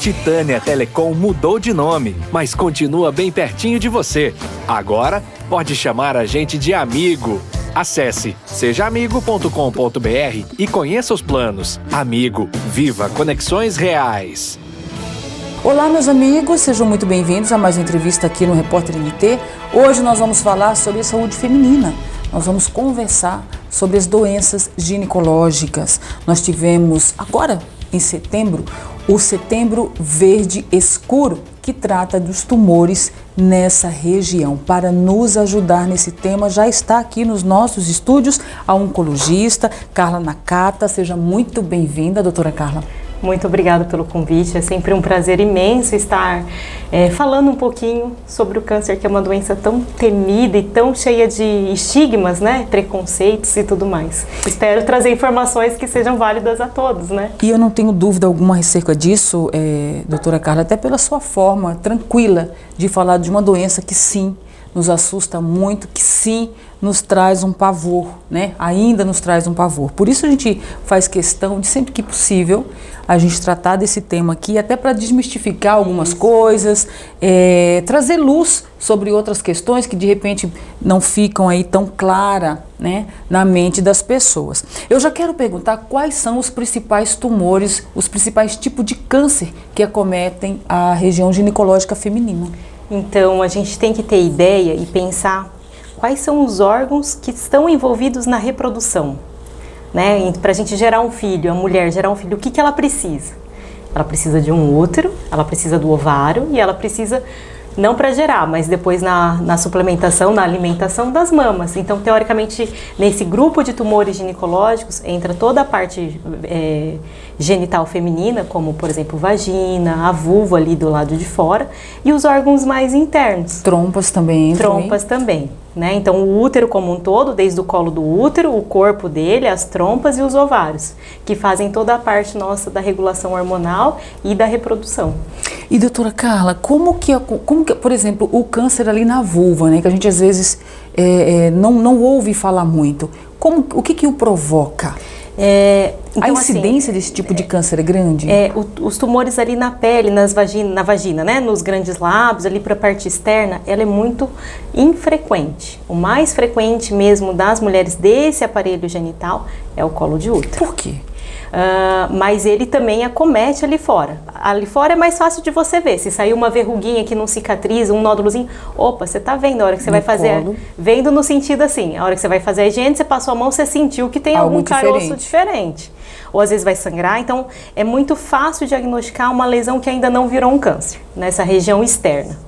Titânia Telecom mudou de nome, mas continua bem pertinho de você. Agora, pode chamar a gente de amigo. Acesse sejaamigo.com.br e conheça os planos. Amigo, viva conexões reais. Olá, meus amigos, sejam muito bem-vindos a mais uma entrevista aqui no Repórter NT. Hoje nós vamos falar sobre saúde feminina. Nós vamos conversar sobre as doenças ginecológicas. Nós tivemos agora, em setembro, o Setembro Verde Escuro, que trata dos tumores nessa região. Para nos ajudar nesse tema, já está aqui nos nossos estúdios a oncologista Carla Nakata. Seja muito bem-vinda, doutora Carla. Muito obrigada pelo convite, é sempre um prazer imenso estar falando um pouquinho sobre o câncer, que é uma doença tão temida e tão cheia de estigmas, né, preconceitos e tudo mais. Espero trazer informações que sejam válidas a todos, né? E eu não tenho dúvida alguma acerca disso, doutora Carla, até pela sua forma tranquila de falar de uma doença que sim, nos assusta muito, que sim, nos traz um pavor, né? Ainda nos traz um pavor. Por isso a gente faz questão de, sempre que possível, a gente tratar desse tema aqui, até para desmistificar algumas coisas, trazer luz sobre outras questões que de repente não ficam aí tão claras, né, na mente das pessoas. Eu já quero perguntar quais são os principais tumores, os principais tipos de câncer que acometem a região ginecológica feminina. Então, a gente tem que ter ideia e pensar quais são os órgãos que estão envolvidos na reprodução, né? Para a gente gerar um filho, a mulher gerar um filho, o que ela precisa? Ela precisa de um útero, ela precisa do ovário e ela precisa, não para gerar, mas depois na suplementação, na alimentação das mamas. Então, teoricamente, nesse grupo de tumores ginecológicos, entra toda a parte genital feminina, como, por exemplo, vagina, a vulva ali do lado de fora, e os órgãos mais internos. Trompas também entram. Trompas também, né? Então, o útero como um todo, desde o colo do útero, o corpo dele, as trompas e os ovários, que fazem toda a parte nossa da regulação hormonal e da reprodução. E doutora Carla, como que, por exemplo, o câncer ali na vulva, né, que a gente às vezes não ouve falar muito, o que o provoca? Então, a incidência desse tipo de câncer é grande? Os tumores ali na pele, na vagina, né, nos grandes lábios, ali para a parte externa, ela é muito infrequente. O mais frequente mesmo das mulheres desse aparelho genital é o colo de útero. Por quê? Mas ele também acomete ali fora. Ali fora é mais fácil de você ver. Se sair uma verruguinha que não cicatriza, um nódulozinho, opa, você tá vendo a hora que você vai fazer. Vendo no sentido assim, a hora que você vai fazer a higiene, você passou a mão, você sentiu que tem algum caroço diferente. Ou às vezes vai sangrar, então é muito fácil diagnosticar uma lesão que ainda não virou um câncer, nessa região externa.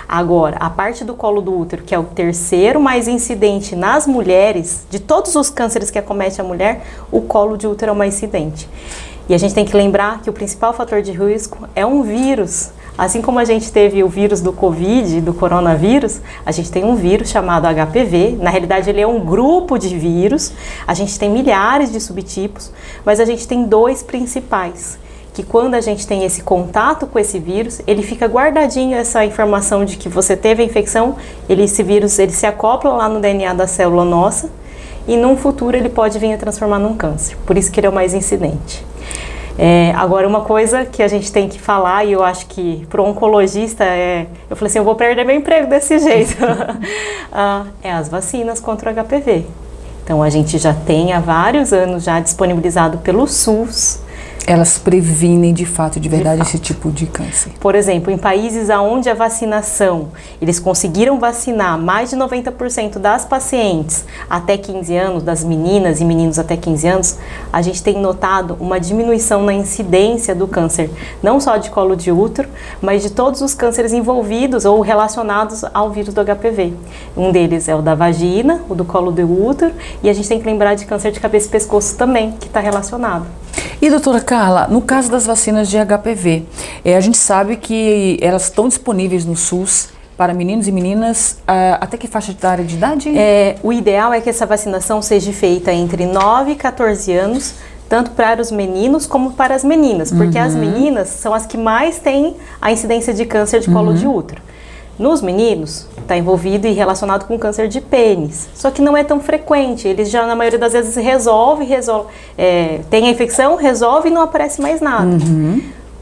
Agora, a parte do colo do útero, que é o terceiro mais incidente nas mulheres, de todos os cânceres que acometem a mulher, o colo de útero é o mais incidente. E a gente tem que lembrar que o principal fator de risco é um vírus. Assim como a gente teve o vírus do Covid, do coronavírus, a gente tem um vírus chamado HPV. Na realidade, ele é um grupo de vírus. A gente tem milhares de subtipos, mas a gente tem dois principais. Que quando a gente tem esse contato com esse vírus, ele fica guardadinho, essa informação de que você teve a infecção, esse vírus ele se acopla lá no DNA da célula nossa e num futuro ele pode vir a transformar num câncer. Por isso que ele é o mais incidente. Agora, uma coisa que a gente tem que falar, e eu acho que para o oncologista, eu falei assim, eu vou perder meu emprego desse jeito, é as vacinas contra o HPV. Então, a gente já tem há vários anos já disponibilizado pelo SUS. Elas previnem de fato, de verdade, esse tipo de câncer. Por exemplo, em países onde a vacinação, eles conseguiram vacinar mais de 90% das pacientes até 15 anos, das meninas e meninos até 15 anos, a gente tem notado uma diminuição na incidência do câncer, não só de colo de útero, mas de todos os cânceres envolvidos ou relacionados ao vírus do HPV. Um deles é o da vagina, o do colo do útero, e a gente tem que lembrar de câncer de cabeça e pescoço também, que está relacionado. E doutora Carla, no caso das vacinas de HPV, a gente sabe que elas estão disponíveis no SUS para meninos e meninas até que faixa etária de idade? O ideal é que essa vacinação seja feita entre 9 e 14 anos, tanto para os meninos como para as meninas, porque as meninas são as que mais têm a incidência de câncer de colo de útero. Nos meninos, está envolvido e relacionado com câncer de pênis, só que não é tão frequente, eles já na maioria das vezes resolve, tem a infecção, resolve e não aparece mais nada.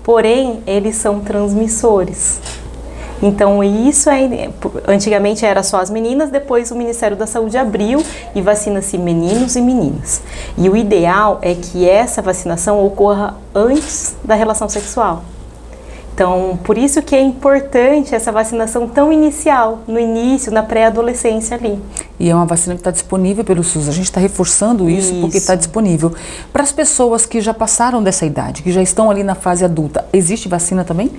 porém eles são transmissores. Então isso antigamente era só as meninas, depois o Ministério da Saúde abriu e vacina-se meninos e meninas. E o ideal é que essa vacinação ocorra antes da relação sexual. Então, por isso que é importante essa vacinação tão inicial, no início, na pré-adolescência ali. E é uma vacina que está disponível pelo SUS. A gente está reforçando isso porque está disponível. Para as pessoas que já passaram dessa idade, que já estão ali na fase adulta, existe vacina também?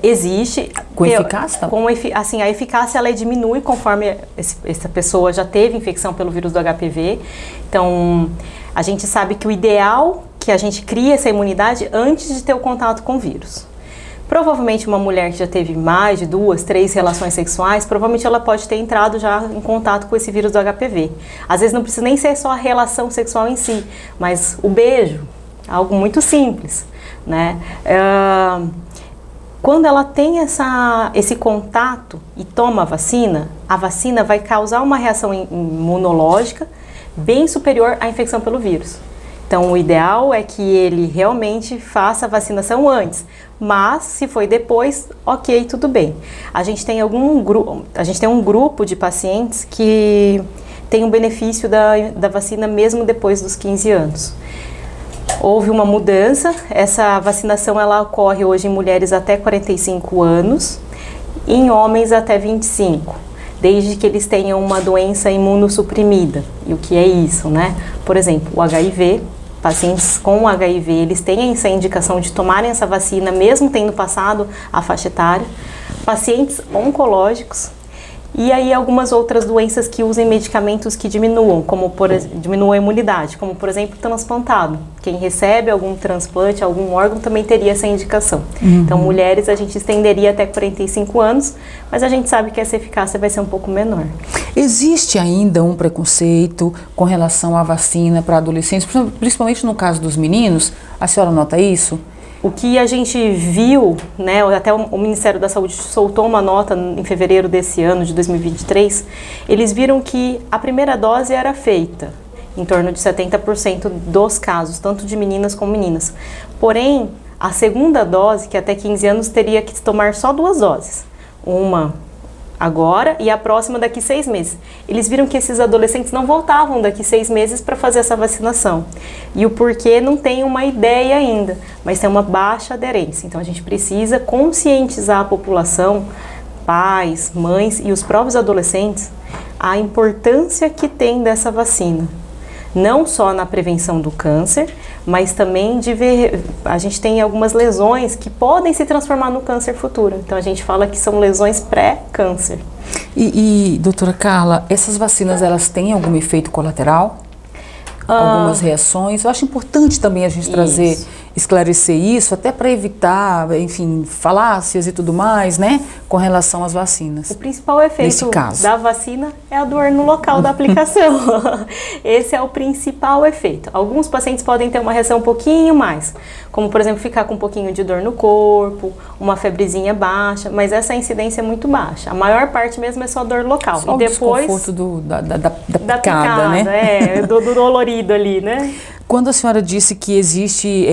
Existe. Com eficácia? Assim, a eficácia ela diminui conforme essa pessoa já teve infecção pelo vírus do HPV. Então, a gente sabe que o ideal é que a gente crie essa imunidade antes de ter o contato com o vírus. Provavelmente uma mulher que já teve mais de 2, 3 relações sexuais, provavelmente ela pode ter entrado já em contato com esse vírus do HPV. Às vezes não precisa nem ser só a relação sexual em si, mas o beijo, algo muito simples, né? Quando ela tem esse contato e toma a vacina vai causar uma reação imunológica bem superior à infecção pelo vírus. Então, o ideal é que ele realmente faça a vacinação antes, mas se foi depois, ok, tudo bem. A gente tem um grupo de pacientes que tem um benefício da vacina mesmo depois dos 15 anos. Houve uma mudança, essa vacinação ela ocorre hoje em mulheres até 45 anos e em homens até 25. Desde que eles tenham uma doença imunossuprimida. E o que é isso, né? Por exemplo, o HIV, pacientes com HIV, eles têm essa indicação de tomarem essa vacina, mesmo tendo passado a faixa etária. Pacientes oncológicos e aí algumas outras doenças que usem medicamentos que diminuam a imunidade, como por exemplo transplantado. Quem recebe algum transplante, algum órgão também teria essa indicação. Então mulheres a gente estenderia até 45 anos, mas a gente sabe que essa eficácia vai ser um pouco menor. Existe ainda um preconceito com relação à vacina para adolescentes, principalmente no caso dos meninos? A senhora nota isso? O que a gente viu, né, até o Ministério da Saúde soltou uma nota em fevereiro desse ano, de 2023, eles viram que a primeira dose era feita em torno de 70% dos casos, tanto de meninas como meninas. Porém, a segunda dose, que até 15 anos, teria que tomar só 2 doses. Uma agora e a próxima daqui 6 meses. Eles viram que esses adolescentes não voltavam daqui 6 meses para fazer essa vacinação. E o porquê não tem uma ideia ainda, mas tem uma baixa aderência. Então a gente precisa conscientizar a população, pais, mães e os próprios adolescentes, a importância que tem dessa vacina. Não só na prevenção do câncer, mas também de ver, a gente tem algumas lesões que podem se transformar no câncer futuro. Então a gente fala que são lesões pré-câncer. E doutora Carla, essas vacinas elas têm algum efeito colateral? Algumas reações? Eu acho importante também a gente esclarecer isso, até para evitar, enfim, falácias e tudo mais, né, com relação às vacinas. O principal efeito da vacina é a dor no local da aplicação. Esse é o principal efeito. Alguns pacientes podem ter uma reação um pouquinho mais, como por exemplo, ficar com um pouquinho de dor no corpo, uma febrezinha baixa, mas essa incidência é muito baixa. A maior parte mesmo é só dor local. Só e depois o desconforto da picada, né? Do dolorido ali, né? Quando a senhora disse que existe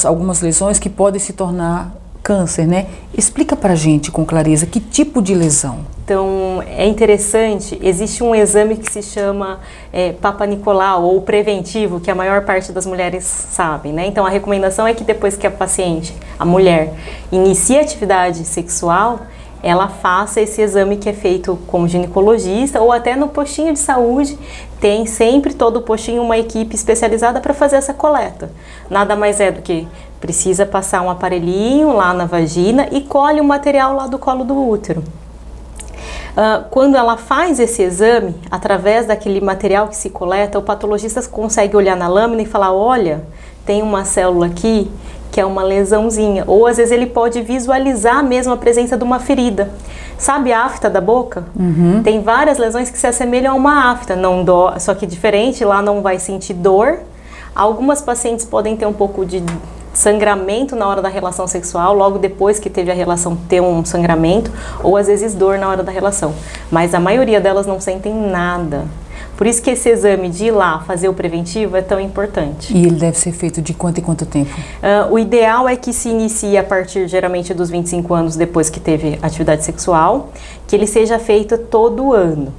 algumas lesões que podem se tornar câncer, né? Explica pra gente com clareza que tipo de lesão. Então, é interessante, existe um exame que se chama Papa Nicolau, ou preventivo, que a maior parte das mulheres sabem, né? Então, a recomendação é que depois que a paciente, a mulher, inicia atividade sexual, ela faça esse exame que é feito com o ginecologista ou até no postinho de saúde, tem sempre todo o postinho uma equipe especializada para fazer essa coleta. Nada mais é do que precisa passar um aparelhinho lá na vagina e colhe o material lá do colo do útero. Quando ela faz esse exame, através daquele material que se coleta, o patologista consegue olhar na lâmina e falar, olha, tem uma célula aqui que é uma lesãozinha, ou às vezes ele pode visualizar mesmo a presença de uma ferida. Sabe a afta da boca? Tem várias lesões que se assemelham a uma afta, não dói, só que diferente, lá não vai sentir dor. Algumas pacientes podem ter um pouco de sangramento na hora da relação sexual, logo depois que teve a relação ter um sangramento, ou às vezes dor na hora da relação. Mas a maioria delas não sentem nada. Por isso que esse exame de ir lá fazer o preventivo é tão importante. E ele deve ser feito de quanto em quanto tempo? O ideal é que se inicie a partir, geralmente, dos 25 anos depois que teve atividade sexual, que ele seja feito todo ano.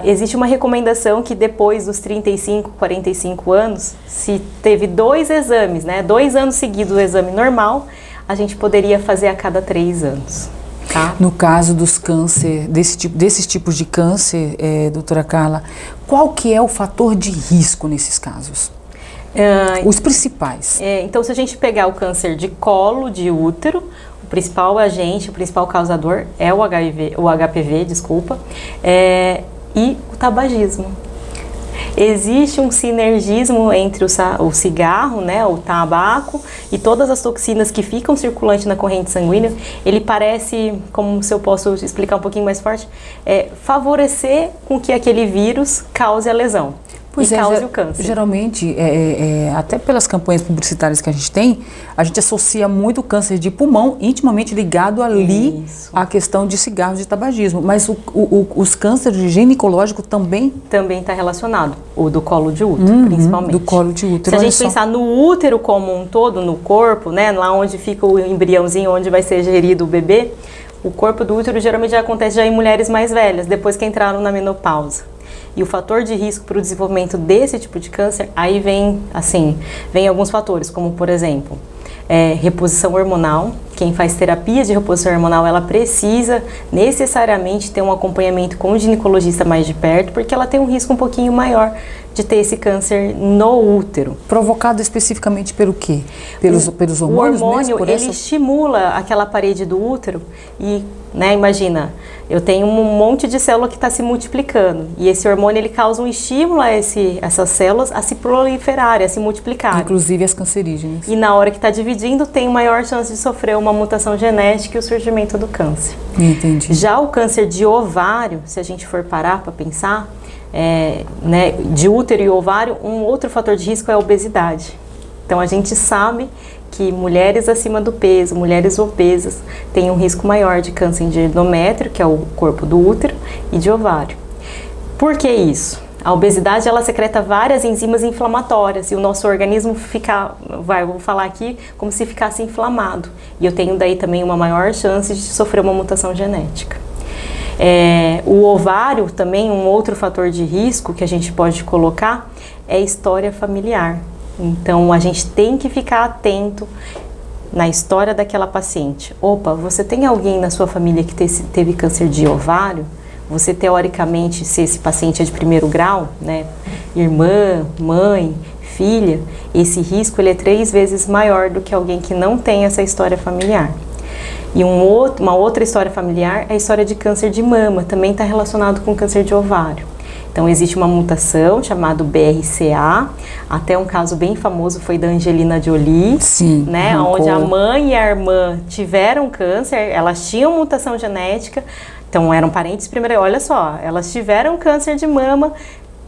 Existe uma recomendação que depois dos 35, 45 anos, se teve 2 exames, né, 2 anos seguidos do exame normal, a gente poderia fazer a cada 3 anos. Tá? No caso dos câncer, desses tipos de câncer, doutora Carla, qual que é o fator de risco nesses casos? Os principais. Então, se a gente pegar o câncer de colo de útero, o principal agente, o principal causador é o HPV, desculpa, e o tabagismo. Existe um sinergismo entre o cigarro, né, o tabaco e todas as toxinas que ficam circulantes na corrente sanguínea. Ele parece, como se eu posso explicar um pouquinho mais forte, favorecer com que aquele vírus cause a lesão. Pois cause o câncer. Geralmente, até pelas campanhas publicitárias que a gente associa muito o câncer de pulmão intimamente ligado ali à questão de cigarros de tabagismo. Mas os cânceres ginecológicos também? Também está relacionado. O do colo de útero, principalmente. Do colo de útero. Se a gente pensar no útero como um todo, no corpo, né, lá onde fica o embriãozinho, onde vai ser gerido o bebê, o corpo do útero geralmente já acontece em mulheres mais velhas, depois que entraram na menopausa. E o fator de risco para o desenvolvimento desse tipo de câncer, aí vem alguns fatores, como por exemplo, reposição hormonal. Quem faz terapia de reposição hormonal, ela precisa necessariamente ter um acompanhamento com o ginecologista mais de perto, porque ela tem um risco um pouquinho maior de ter esse câncer no útero. Provocado especificamente pelo quê? Pelos hormônios? O hormônio, ele estimula aquela parede do útero e, né, imagina, eu tenho um monte de célula que está se multiplicando e esse hormônio, ele causa um estímulo a essas células a se proliferarem, a se multiplicarem. Inclusive as cancerígenas. E na hora que está dividindo, tem maior chance de sofrer uma mutação genética e o surgimento do câncer. Entendi. Já o câncer de ovário, se a gente for parar para pensar, né, de útero e ovário, um outro fator de risco é a obesidade. Então a gente sabe que mulheres acima do peso, mulheres obesas, têm um risco maior de câncer de endométrio, que é o corpo do útero, e de ovário. Por que isso? A obesidade, ela secreta várias enzimas inflamatórias e o nosso organismo vou falar aqui, como se ficasse inflamado. E eu tenho daí também uma maior chance de sofrer uma mutação genética. O ovário também, um outro fator de risco que a gente pode colocar é a história familiar. Então, a gente tem que ficar atento na história daquela paciente. Opa, você tem alguém na sua família que teve câncer de ovário? Você, teoricamente, se esse paciente é de primeiro grau, né, irmã, mãe, filha, esse risco ele é 3 vezes maior do que alguém que não tem essa história familiar. E uma outra história familiar é a história de câncer de mama, também está relacionado com câncer de ovário. Então, existe uma mutação chamada BRCA, até um caso bem famoso foi da Angelina Jolie, né, onde a mãe e a irmã tiveram câncer, elas tinham mutação genética, então eram parentes primeiro, olha só, elas tiveram câncer de mama,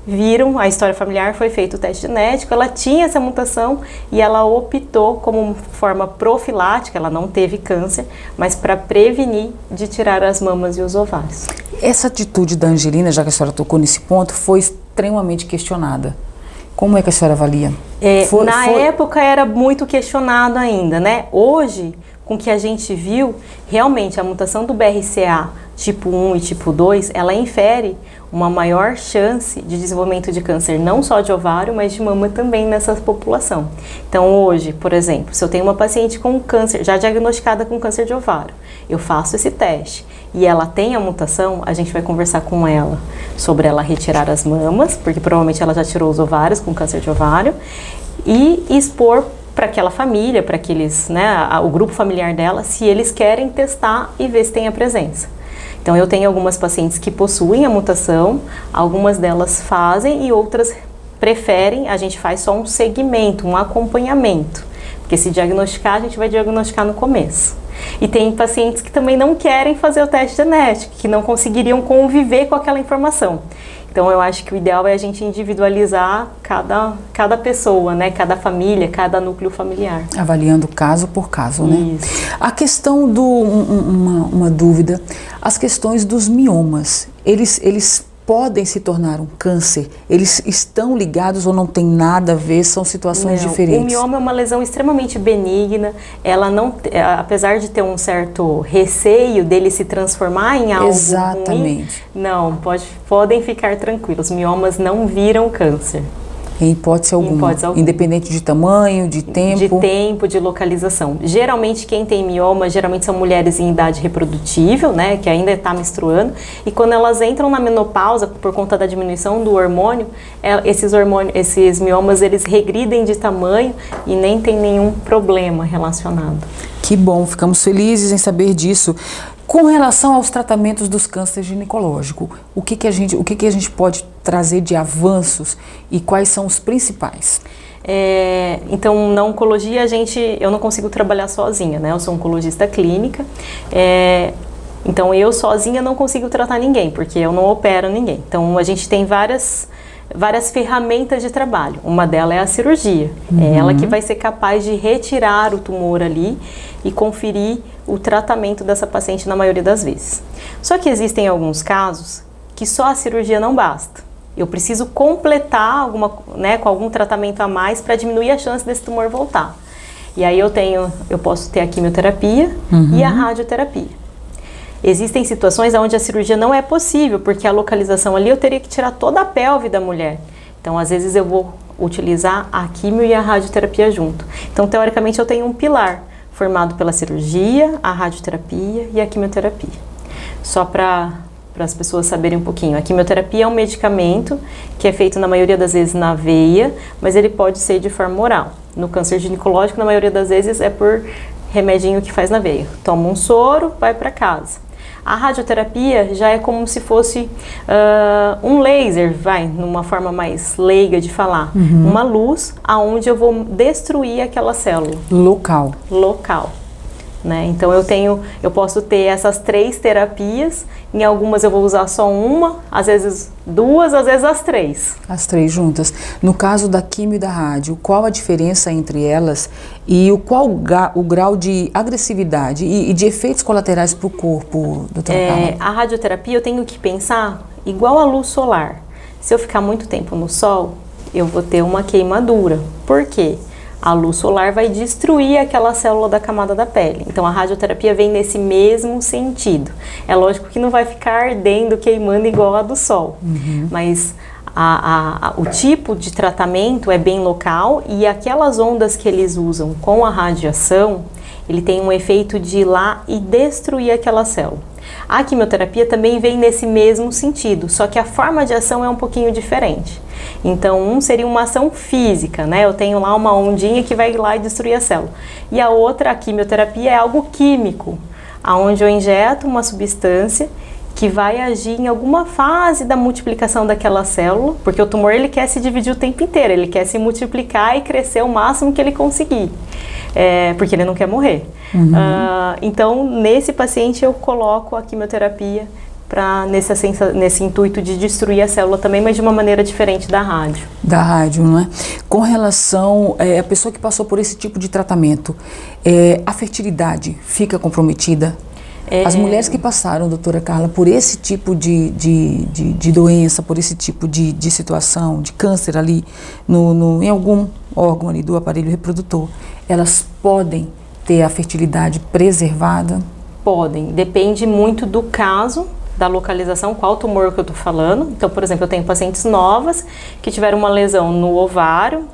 viram, a história familiar, foi feito o teste genético, ela tinha essa mutação e ela optou como forma profilática, ela não teve câncer, mas para prevenir de tirar as mamas e os ovários. Essa atitude da Angelina, já que a senhora tocou nesse ponto, foi extremamente questionada. Como é que a senhora avalia? Na época era muito questionado ainda, né? Hoje, com o que a gente viu, realmente a mutação do BRCA tipo 1 e tipo 2, ela infere uma maior chance de desenvolvimento de câncer, não só de ovário, mas de mama também nessa população. Então hoje, por exemplo, se eu tenho uma paciente com câncer, já diagnosticada com câncer de ovário, eu faço esse teste e ela tem a mutação, a gente vai conversar com ela sobre ela retirar as mamas, porque provavelmente ela já tirou os ovários com câncer de ovário, e expor para aquela família, para aqueles, né, o grupo familiar dela, se eles querem testar e ver se tem a presença. Então, eu tenho algumas pacientes que possuem a mutação, algumas delas fazem e outras preferem, a gente faz só um segmento, um acompanhamento. Porque se diagnosticar, a gente vai diagnosticar no começo. E tem pacientes que também não querem fazer o teste genético, que não conseguiriam conviver com aquela informação. Então, eu acho que o ideal é a gente individualizar cada pessoa, né? Cada família, cada núcleo familiar. Avaliando caso por caso, né? Isso. A questão uma dúvida, as questões dos miomas, eles podem se tornar um câncer? Eles estão ligados ou não tem nada a ver? São situações diferentes? O mioma é uma lesão extremamente benigna. Ela não, apesar de ter um certo receio dele se transformar em algo ruim, não, podem ficar tranquilos. Miomas não viram câncer. Em hipótese alguma, independente de tamanho, de tempo? De tempo, de localização. Geralmente quem tem mioma, geralmente são mulheres em idade reprodutível, né, que ainda está menstruando, e quando elas entram na menopausa, por conta da diminuição do hormônio, esses miomas, eles regridem de tamanho e nem tem nenhum problema relacionado. Que bom, ficamos felizes em saber disso. Com relação aos tratamentos dos cânceres ginecológicos, o que a gente pode trazer de avanços e quais são os principais? Então, na oncologia, eu não consigo trabalhar sozinha, né? Eu sou oncologista clínica, então eu sozinha não consigo tratar ninguém, porque eu não opero ninguém. Então, a gente tem várias ferramentas de trabalho. Uma delas é a cirurgia. É ela que vai ser capaz de retirar o tumor ali e conferir o tratamento dessa paciente na maioria das vezes. Só que existem alguns casos que só a cirurgia não basta. Eu preciso completar com algum tratamento a mais para diminuir a chance desse tumor voltar. E aí eu posso ter a quimioterapia e a radioterapia. Existem situações onde a cirurgia não é possível, porque a localização ali eu teria que tirar toda a pelve da mulher. Então, às vezes eu vou utilizar a quimio e a radioterapia junto. Então, teoricamente, eu tenho um pilar formado pela cirurgia, a radioterapia e a quimioterapia. Só para as pessoas saberem um pouquinho. A quimioterapia é um medicamento que é feito na maioria das vezes na veia, mas ele pode ser de forma oral. No câncer ginecológico, na maioria das vezes, é por remedinho que faz na veia. Toma um soro, vai para casa. A radioterapia já é como se fosse um laser, numa forma mais leiga de falar. Uma luz aonde eu vou destruir aquela célula. Local. Né? Então eu posso ter essas 3 terapias, em algumas eu vou usar só uma, às vezes 2, às vezes as 3. As 3 juntas. No caso da quimio e da rádio, qual a diferença entre elas e qual o grau de agressividade e de efeitos colaterais para o corpo, doutora Carla? A radioterapia eu tenho que pensar igual a luz solar. Se eu ficar muito tempo no sol, eu vou ter uma queimadura. Por quê? A luz solar vai destruir aquela célula da camada da pele. Então, a radioterapia vem nesse mesmo sentido. É lógico que não vai ficar ardendo, queimando igual a do sol. Mas o tipo de tratamento é bem local e aquelas ondas que eles usam com a radiação, ele tem um efeito de ir lá e destruir aquela célula. A quimioterapia também vem nesse mesmo sentido, só que a forma de ação é um pouquinho diferente. Então, seria uma ação física, né? Eu tenho lá uma ondinha que vai lá e destruir a célula. E a outra, a quimioterapia, é algo químico, onde eu injeto uma substância que vai agir em alguma fase da multiplicação daquela célula, porque o tumor ele quer se dividir o tempo inteiro, ele quer se multiplicar e crescer o máximo que ele conseguir, porque ele não quer morrer. Então, nesse paciente eu coloco a quimioterapia nesse intuito de destruir a célula também, mas de uma maneira diferente da rádio. Da rádio, não é? Com relação à pessoa que passou por esse tipo de tratamento, a fertilidade fica comprometida? As mulheres que passaram, doutora Carla, por esse tipo de doença, por esse tipo de situação, de câncer ali em algum órgão ali do aparelho reprodutor, elas podem ter a fertilidade preservada? Podem, depende muito do caso, da localização, qual tumor que eu estou falando. Então, por exemplo, eu tenho pacientes novas que tiveram uma lesão no ovário,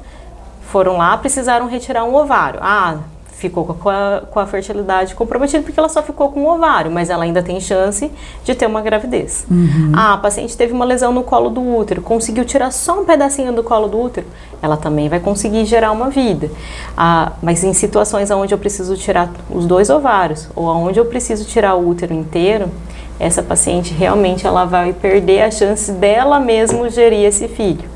foram lá, precisaram retirar um ovário. Ficou com a fertilidade comprometida porque ela só ficou com o ovário, mas ela ainda tem chance de ter uma gravidez. A paciente teve uma lesão no colo do útero, conseguiu tirar só um pedacinho do colo do útero, ela também vai conseguir gerar uma vida. Mas em situações onde eu preciso tirar os 2 ovários, ou onde eu preciso tirar o útero inteiro, essa paciente realmente ela vai perder a chance dela mesmo gerir esse filho.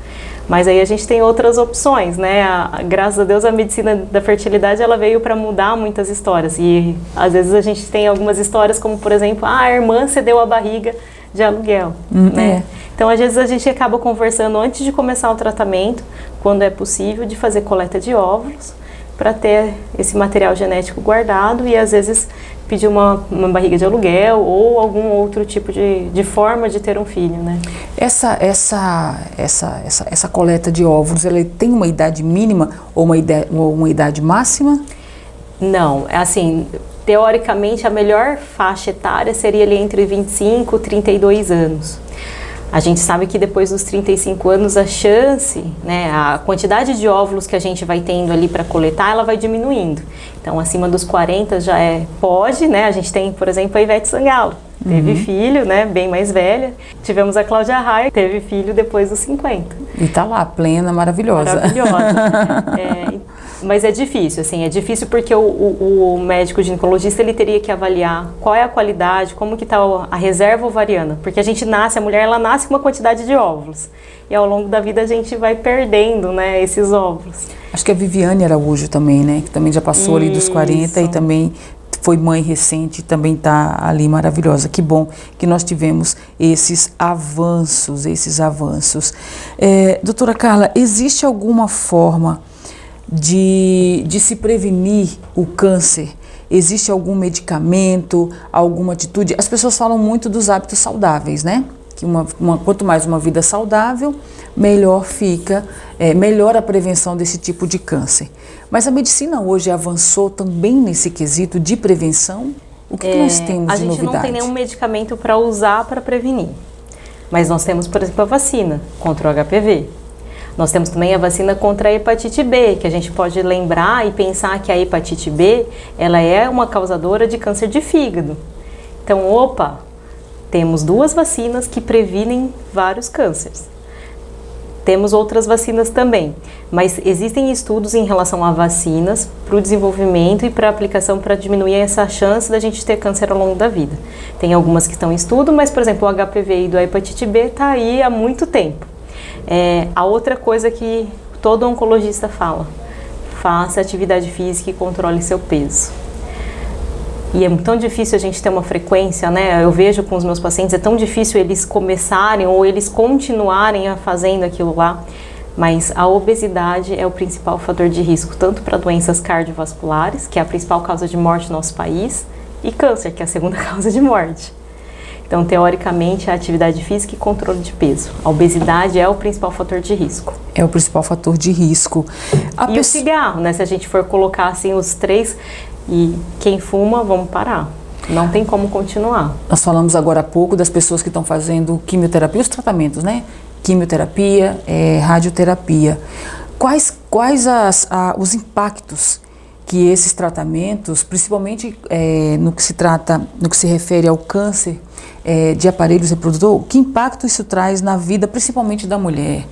Mas aí a gente tem outras opções, né? Graças a Deus a medicina da fertilidade ela veio para mudar muitas histórias. E às vezes a gente tem algumas histórias como, por exemplo, a irmã cedeu a barriga de aluguel, né? Então às vezes a gente acaba conversando antes de começar o tratamento, quando é possível, de fazer coleta de óvulos, para ter esse material genético guardado e às vezes pedir uma barriga de aluguel ou algum outro tipo de forma de ter um filho, né? Essa coleta de óvulos, ela tem uma idade mínima ou uma idade máxima? Não, assim, teoricamente a melhor faixa etária seria ali entre 25 e 32 anos. A gente sabe que depois dos 35 anos a chance, né, a quantidade de óvulos que a gente vai tendo ali para coletar, ela vai diminuindo. Então, acima dos 40 já pode, né? A gente tem, por exemplo, a Ivete Sangalo. Teve filho, né, bem mais velha. Tivemos a Cláudia Raia, teve filho depois dos 50. E tá lá, plena, maravilhosa. Maravilhosa. Mas é difícil, assim, é difícil porque o médico ginecologista, ele teria que avaliar qual é a qualidade, como que tá a reserva ovariana. Porque a mulher, ela nasce com uma quantidade de óvulos. E ao longo da vida a gente vai perdendo, né, esses óvulos. Acho que a Viviane Araújo também, né, que também já passou ali dos 40 e também foi mãe recente, também está ali maravilhosa. Que bom que nós tivemos esses avanços. Doutora Carla, existe alguma forma de se prevenir o câncer? Existe algum medicamento, alguma atitude? As pessoas falam muito dos hábitos saudáveis, né? Que quanto mais uma vida saudável, melhor fica, melhor a prevenção desse tipo de câncer. Mas a medicina hoje avançou também nesse quesito de prevenção? O que nós temos de novidade? A gente não tem nenhum medicamento para usar para prevenir. Mas nós temos, por exemplo, a vacina contra o HPV. Nós temos também a vacina contra a hepatite B, que a gente pode lembrar e pensar que a hepatite B, ela é uma causadora de câncer de fígado. Então, temos 2 vacinas que previnem vários cânceres. Temos outras vacinas também, mas existem estudos em relação a vacinas para o desenvolvimento e para a aplicação para diminuir essa chance da gente ter câncer ao longo da vida. Tem algumas que estão em estudo, mas, por exemplo, o HPV e a hepatite B está aí há muito tempo. A outra coisa que todo oncologista fala: faça atividade física e controle seu peso. E é tão difícil a gente ter uma frequência, né? Eu vejo com os meus pacientes, é tão difícil eles começarem ou eles continuarem fazendo aquilo lá. Mas a obesidade é o principal fator de risco, tanto para doenças cardiovasculares, que é a principal causa de morte no nosso país, e câncer, que é a segunda causa de morte. Então, teoricamente, a atividade física e controle de peso. A obesidade é o principal fator de risco. É o principal fator de risco. O cigarro, né? Se a gente for colocar assim os 3, e quem fuma, vamos parar. Não tem como continuar. Nós falamos agora há pouco das pessoas que estão fazendo quimioterapia, os tratamentos, né? Quimioterapia, radioterapia. Quais os impactos que esses tratamentos, principalmente no que se refere ao câncer de aparelhos reprodutor, que impacto isso traz na vida, principalmente da mulher,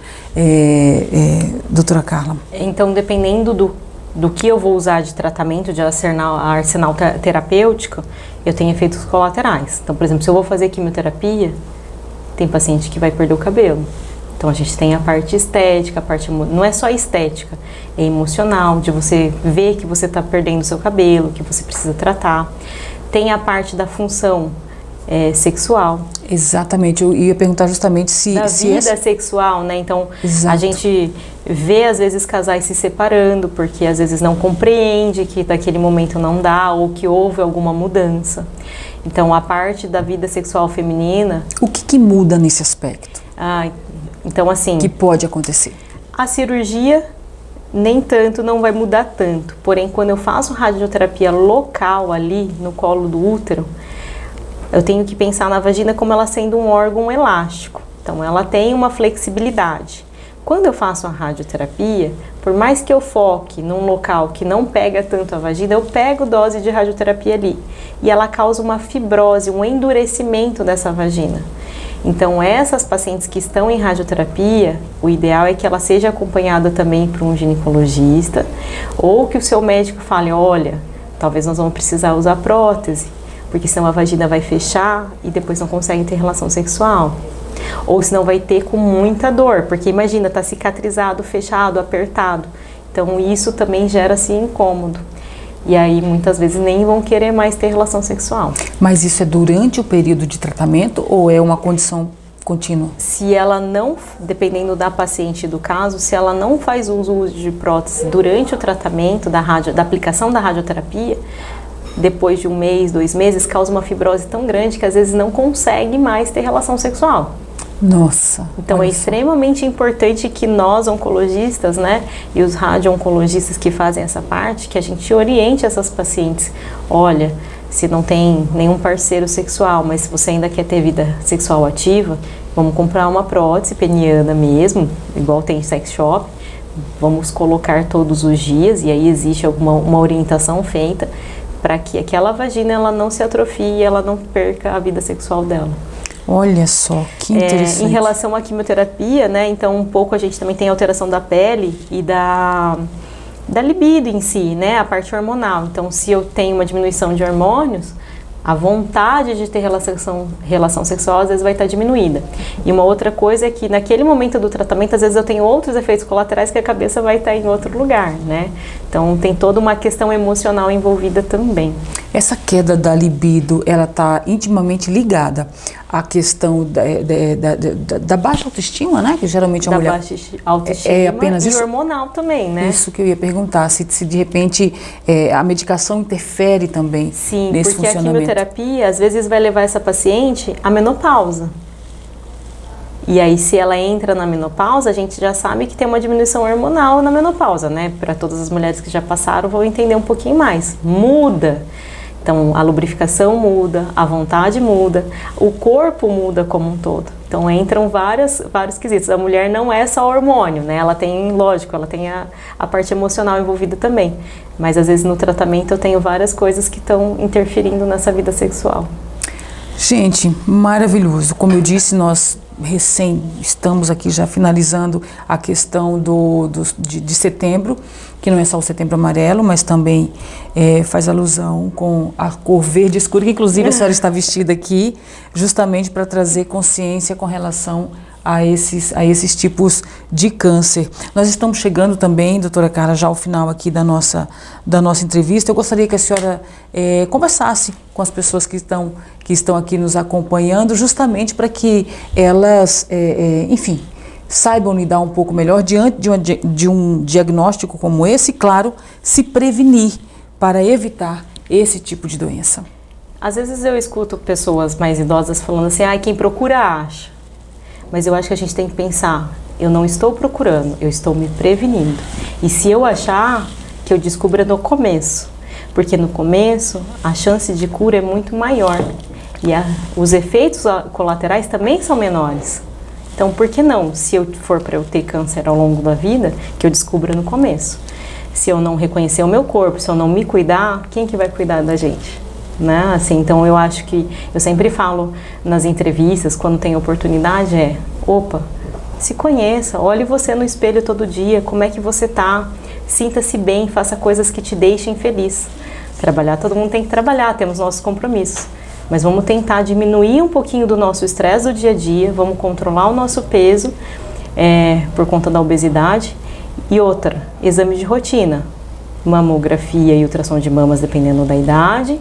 doutora Carla? Então, dependendo do que eu vou usar de tratamento, de arsenal terapêutico, eu tenho efeitos colaterais. Então, por exemplo, se eu vou fazer quimioterapia, tem paciente que vai perder o cabelo. Então, a gente tem a parte estética, não é só estética, é emocional, de você ver que você está perdendo o seu cabelo, que você precisa tratar. Tem a parte da função sexual. Exatamente, eu ia perguntar justamente se... Da vida sexual, né? Então, Exato. A gente vê, às vezes, casais se separando, porque às vezes não compreende que daquele momento não dá, ou que houve alguma mudança. Então, a parte da vida sexual feminina... O que muda nesse aspecto? Então, assim... Que pode acontecer? A cirurgia, nem tanto, não vai mudar tanto. Porém, quando eu faço radioterapia local ali, no colo do útero, eu tenho que pensar na vagina como ela sendo um órgão elástico. Então, ela tem uma flexibilidade. Quando eu faço a radioterapia, por mais que eu foque num local que não pega tanto a vagina, eu pego dose de radioterapia ali. E ela causa uma fibrose, um endurecimento dessa vagina. Então, essas pacientes que estão em radioterapia, o ideal é que ela seja acompanhada também por um ginecologista, ou que o seu médico fale: olha, talvez nós vamos precisar usar prótese, porque senão a vagina vai fechar e depois não consegue ter relação sexual. Ou senão vai ter com muita dor, porque imagina, tá cicatrizado, fechado, apertado. Então isso também gera assim incômodo. E aí muitas vezes nem vão querer mais ter relação sexual. Mas isso é durante o período de tratamento ou é uma condição contínuo? Se ela não, dependendo da paciente e do caso, se ela não faz uso de prótese durante o tratamento da aplicação da radioterapia, depois de 1 mês, 2 meses, causa uma fibrose tão grande que às vezes não consegue mais ter relação sexual. Nossa. Então é extremamente importante que nós, oncologistas, né, e os radio-oncologistas que fazem essa parte, que a gente oriente essas pacientes. Olha, se não tem nenhum parceiro sexual, mas se você ainda quer ter vida sexual ativa, vamos comprar uma prótese peniana mesmo, igual tem sex shop, vamos colocar todos os dias, e aí existe uma orientação feita para que aquela vagina ela não se atrofie e ela não perca a vida sexual dela. Olha só, que interessante. Em relação à quimioterapia, né, então um pouco a gente também tem alteração da pele e da libido em si, né, a parte hormonal. Então, se eu tenho uma diminuição de hormônios, a vontade de ter relação sexual às vezes vai estar diminuída. E uma outra coisa é que naquele momento do tratamento, às vezes eu tenho outros efeitos colaterais que a cabeça vai estar em outro lugar, né? Então tem toda uma questão emocional envolvida também. Essa queda da libido, ela está intimamente ligada à questão da baixa autoestima, né? Que geralmente a mulher... Da baixa autoestima é apenas e isso? hormonal também, né? Isso que eu ia perguntar, se de repente a medicação interfere também nesse funcionamento. Sim, porque a quimioterapia às vezes vai levar essa paciente à menopausa. E aí, se ela entra na menopausa, a gente já sabe que tem uma diminuição hormonal na menopausa, né? Para todas as mulheres que já passaram, vão entender um pouquinho mais. Muda. Então, a lubrificação muda, a vontade muda, o corpo muda como um todo. Então, entram vários quesitos. A mulher não é só hormônio, né? Ela tem, lógico, ela tem a parte emocional envolvida também. Mas, às vezes, no tratamento, eu tenho várias coisas que estão interferindo nessa vida sexual. Gente, maravilhoso. Como eu disse, nós estamos aqui já finalizando a questão de setembro, que não é só o Setembro Amarelo, mas também faz alusão com a cor verde escura, que inclusive a senhora está vestida aqui, justamente para trazer consciência com relação a esses tipos de câncer. Nós estamos chegando também, doutora Carla, já ao final aqui da nossa entrevista. Eu gostaria que a senhora conversasse com as pessoas que estão aqui nos acompanhando, justamente para que elas, enfim, saibam lidar um pouco melhor diante de um diagnóstico como esse, e, claro, se prevenir para evitar esse tipo de doença. Às vezes eu escuto pessoas mais idosas falando assim, quem procura acha. Mas eu acho que a gente tem que pensar, eu não estou procurando, eu estou me prevenindo. E se eu achar, que eu descubra no começo. Porque no começo, a chance de cura é muito maior. E os efeitos colaterais também são menores. Então, por que não, se eu for para eu ter câncer ao longo da vida, que eu descubra no começo? Se eu não reconhecer o meu corpo, se eu não me cuidar, quem que vai cuidar da gente? Né? Assim, então eu acho que, eu sempre falo nas entrevistas, quando tem oportunidade, se conheça, olhe você no espelho todo dia, como é que você tá, sinta-se bem, faça coisas que te deixem feliz. Trabalhar, todo mundo tem que trabalhar, temos nossos compromissos, mas vamos tentar diminuir um pouquinho do nosso estresse do dia a dia, vamos controlar o nosso peso, por conta da obesidade. E outra, exame de rotina, mamografia e ultrassom de mamas dependendo da idade,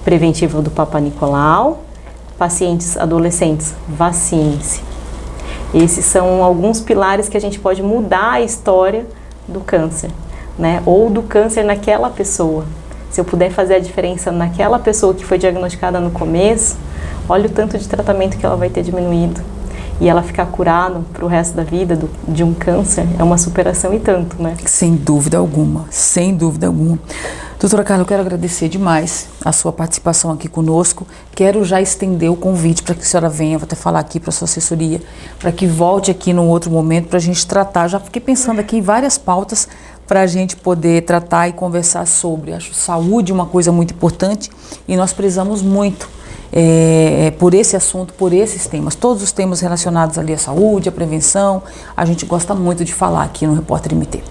preventivo do Papa Nicolau, pacientes adolescentes, vacine-se. Esses são alguns pilares que a gente pode mudar a história do câncer, né? Ou do câncer naquela pessoa. Se eu puder fazer a diferença naquela pessoa que foi diagnosticada no começo, olha o tanto de tratamento que ela vai ter diminuído. E ela ficar curada para o resto da vida de um câncer é uma superação e tanto, né? Sem dúvida alguma, sem dúvida alguma. Doutora Carla, eu quero agradecer demais a sua participação aqui conosco. Quero já estender o convite para que a senhora venha, vou até falar aqui para a sua assessoria, para que volte aqui num outro momento para a gente tratar. Já fiquei pensando aqui em várias pautas para a gente poder tratar e conversar sobre. Acho saúde uma coisa muito importante e nós precisamos muito por esse assunto, por esses temas. Todos os temas relacionados ali à saúde, à prevenção, a gente gosta muito de falar aqui no Repórter MT.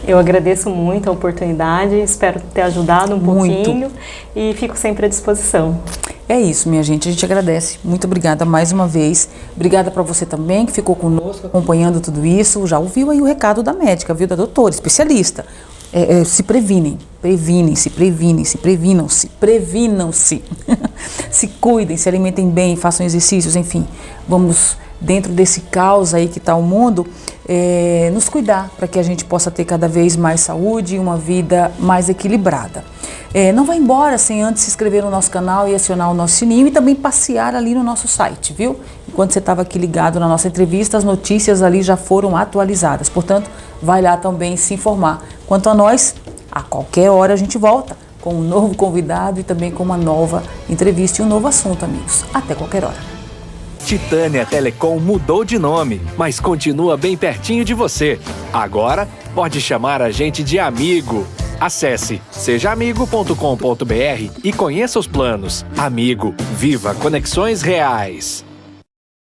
Eu agradeço muito a oportunidade, espero ter ajudado um pouquinho e fico sempre à disposição. É isso, minha gente, a gente agradece. Muito obrigada mais uma vez. Obrigada para você também que ficou conosco acompanhando tudo isso. Já ouviu aí o recado da médica, viu, da doutora, especialista. Se previnam-se. Se cuidem, se alimentem bem, façam exercícios, enfim. Vamos dentro desse caos aí que está o mundo, nos cuidar para que a gente possa ter cada vez mais saúde e uma vida mais equilibrada. Não vá embora sem antes se inscrever no nosso canal e acionar o nosso sininho e também passear ali no nosso site, viu? Enquanto você estava aqui ligado na nossa entrevista, as notícias ali já foram atualizadas. Portanto, vai lá também se informar. Quanto a nós, a qualquer hora a gente volta com um novo convidado e também com uma nova entrevista e um novo assunto, amigos. Até qualquer hora. Titânia Telecom mudou de nome, mas continua bem pertinho de você. Agora, pode chamar a gente de amigo. Acesse sejaamigo.com.br e conheça os planos. Amigo, viva conexões reais.